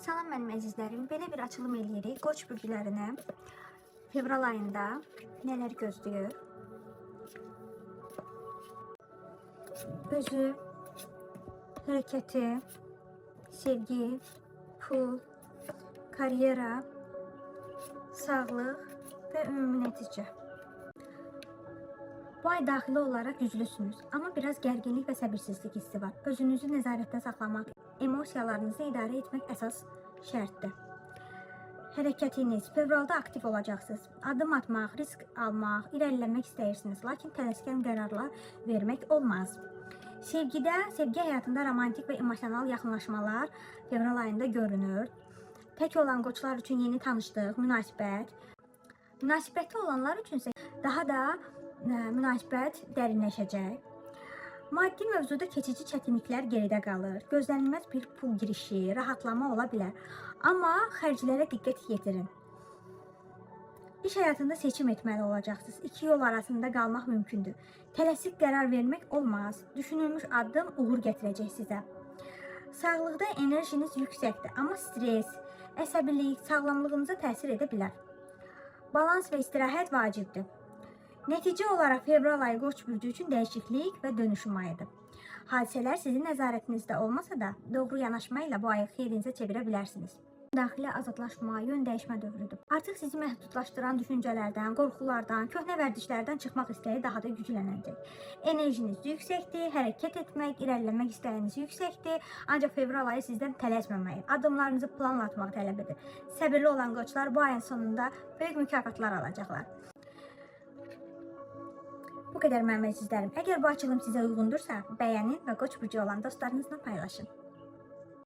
Salam mənim əzizlərim. Belə bir açılım eləyirik. Qoç bürclərinə fevral ayında nələr gözləyir? Özü, hərəkəti, sevgi, pul, karyera, sağlıq və ümumi nəticə. Bu ay daxili olaraq güclüsünüz, amma biraz gərginlik və səbirsizlik hissi var. Özünüzü nəzarətdə saxlamaq, emosiyalarınızı idarə etmək əsas şərtdir. Hərəkətiniz, fevralda aktiv olacaqsınız. Adım atmaq, risk almaq, irəliləmək istəyirsiniz, lakin tələskən qərarlar vermək olmaz. Sevgi həyatında romantik və emosional yaxınlaşmalar fevral ayında görünür. Tək olan qoçlar üçün yeni tanışlıq, münasibətli olanlar üçün isə daha da münasibət dərinləşəcək. Maddi mövzuda keçici çətinliklər geridə qalır. Gözlənilməz bir pul girişi, rahatlama ola bilər. Amma xərclərə diqqət yetirin. İş həyatında seçim etməli olacaqsınız. İki yol arasında qalmaq mümkündür. Tələsik qərar vermək olmaz. Düşünülmüş addım uğur gətirəcək sizə. Sağlıqda enerjiniz yüksəkdir, amma stres, əsəbilik sağlamlığınıza təsir edə bilər. Balans və istirahət vacibdir. Nəticə olaraq fevral ayı Qoç bürcü üçün dəyişiklik və dönüşüm ayıdır. Hadisələr sizin nəzarətinizdə olmasa da doğru yanaşma ilə bu ayı xeyrinizə çevirə bilərsiniz. Daxili azadlaşma, yön dəyişmə dövrüdür. Artıq sizi məhdudlaşdıran düşüncələrdən, qorxulardan, köhnə vərdişlərdən çıxmaq istəyi daha da güclənəcək. Enerjiniz yüksəkdir, hərəkət etmək, irəliləmək istəyiniz yüksəkdir. Ancaq fevral ayı sizdən tələsməməyi, adımlarınızı planlatmaq tələb edir. Səbirli olan qoçlar bu ayın sonunda böyük mükafatlar alacaqlar. Bu qədər mənim əzizlərim. Əgər bu açılım sizə uyğundursa, bəyənin və Qoç bürcü olan dostlarınızla paylaşın.